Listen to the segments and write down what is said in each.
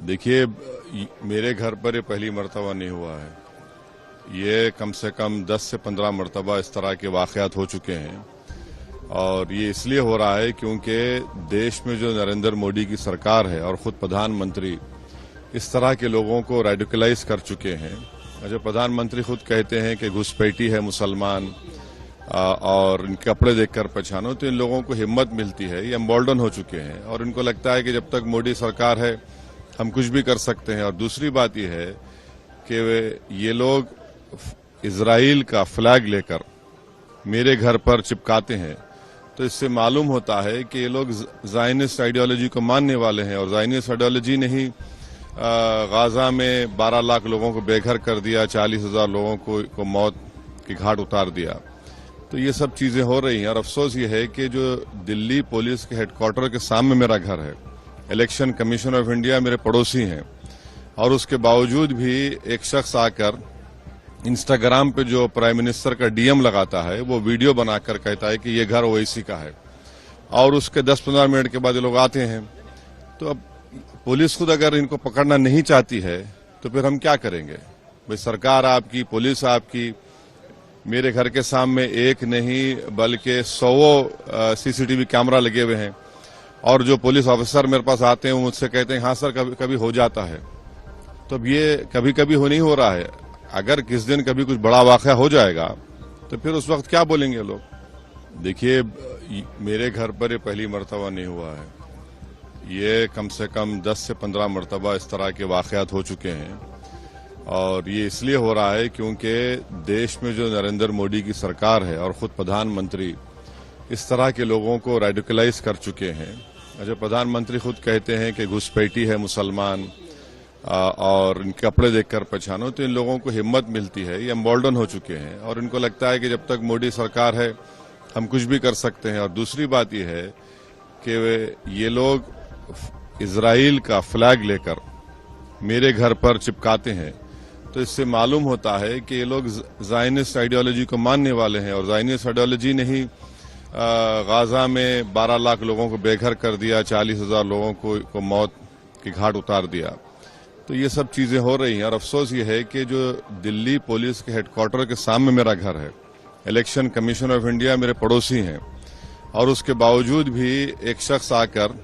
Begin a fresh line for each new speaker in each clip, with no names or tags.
देखिए, मेरे घर पर ये पहली मर्तबा नहीं हुआ है। ये कम से कम 10 से 15 मरतबा इस तरह के वाक़यात हो चुके हैं और ये इसलिए हो रहा है क्योंकि देश में जो नरेंद्र मोदी की सरकार है और ख़ुद प्रधानमंत्री इस तरह के लोगों को रेडिकलाइज कर चुके हैं। जो प्रधानमंत्री खुद कहते हैं कि घुसपैठी है मुसलमान और इनके कपड़े देखकर पहचानो, तो इन लोगों को हिम्मत मिलती है। ये एम्बोल्डन हो चुके हैं और इनको लगता है कि जब तक मोदी सरकार है हम कुछ भी कर सकते हैं। और दूसरी बात यह है कि ये लोग इजराइल का फ्लैग लेकर मेरे घर पर चिपकाते हैं, तो इससे मालूम होता है कि ये लोग ज़ायनिस्ट आइडियोलॉजी को मानने वाले हैं। और ज़ायनिस्ट आइडियोलॉजी ने ही गाजा में 12 लाख लोगों को बेघर कर दिया, 40,000 लोगों को मौत की घाट उतार दिया। तो ये सब चीज़ें हो रही हैं और अफसोस ये है कि जो दिल्ली पुलिस के हेडक्वार्टर के सामने मेरा घर है, इलेक्शन कमीशन ऑफ इंडिया मेरे पड़ोसी हैं, और उसके बावजूद भी एक शख्स आकर इंस्टाग्राम पे जो प्राइम मिनिस्टर का डीएम लगाता है वो वीडियो बनाकर कहता है कि ये घर ओवैसी का है, और उसके 10-15 मिनट के बाद ये लोग आते हैं। तो अब पुलिस खुद अगर इनको पकड़ना नहीं चाहती है तो फिर हम क्या करेंगे? भाई, सरकार आपकी, पुलिस आपकी, मेरे घर के सामने एक नहीं बल्कि 100 सीसीटीवी कैमरा लगे हुए हैं, और जो पुलिस ऑफिसर मेरे पास आते हैं वो मुझसे कहते हैं हाँ सर कभी कभी हो जाता है। तो अब ये कभी कभी नहीं हो रहा है। अगर किस दिन कभी कुछ बड़ा वाक़या हो जाएगा तो फिर उस वक्त क्या बोलेंगे लोग? देखिए, मेरे घर पर ये पहली मर्तबा नहीं हुआ है। ये कम से कम 10 से 15 मरतबा इस तरह के वाक़यात हो चुके हैं और ये इसलिए हो रहा है क्योंकि देश में जो नरेंद्र मोदी की सरकार है और ख़ुद प्रधानमंत्री इस तरह के लोगों को रेडिकलाइज कर चुके हैं। जो प्रधानमंत्री खुद कहते हैं कि घुसपैठी है मुसलमान और इनके कपड़े देखकर पहचानो, तो इन लोगों को हिम्मत मिलती है। ये एम्बोल्डन हो चुके हैं और इनको लगता है कि जब तक मोदी सरकार है हम कुछ भी कर सकते हैं। और दूसरी बात यह है कि ये लोग इजराइल का फ्लैग लेकर मेरे घर पर चिपकाते हैं, तो इससे मालूम होता है कि ये लोग ज़ायनिस्ट आइडियोलॉजी को मानने वाले हैं। और ज़ायनिस्ट आइडियोलॉजी ने ही गाजा में 12 लाख लोगों को बेघर कर दिया, 40,000 लोगों को मौत की घाट उतार दिया। तो ये सब चीज़ें हो रही हैं और अफसोस ये है कि जो दिल्ली पुलिस के हेडक्वार्टर के सामने मेरा घर है, इलेक्शन कमीशन ऑफ इंडिया मेरे पड़ोसी हैं, और उसके बावजूद भी एक शख्स आकर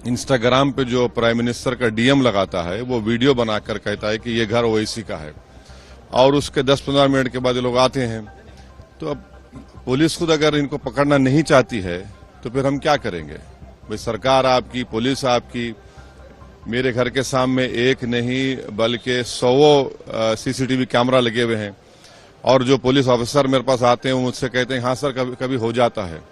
इंस्टाग्राम पे जो प्राइम मिनिस्टर का डीएम लगाता है वो वीडियो बनाकर कहता है कि ये घर ओवैसी का है, और उसके 10-15 मिनट के बाद ये लोग आते हैं। तो अब पुलिस खुद अगर इनको पकड़ना नहीं चाहती है तो फिर हम क्या करेंगे? भाई, सरकार आपकी, पुलिस आपकी, मेरे घर के सामने एक नहीं बल्कि 100 सीसीटीवी कैमरा लगे हुए हैं, और जो पुलिस ऑफिसर मेरे पास आते हैं वो मुझसे कहते हैं हाँ सर कभी कभी हो जाता है।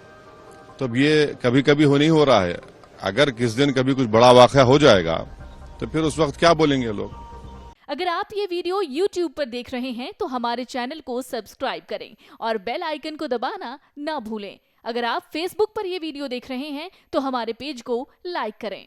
तो अब ये कभी कभी नहीं हो रहा है। अगर किस दिन कभी कुछ बड़ा वाक़या हो जाएगा तो फिर उस वक्त क्या बोलेंगे लोग?
अगर आप ये वीडियो YouTube पर देख रहे हैं तो हमारे चैनल को सब्सक्राइब करें और बेल आइकन को दबाना ना भूलें। अगर आप Facebook पर ये वीडियो देख रहे हैं तो हमारे पेज को लाइक करें।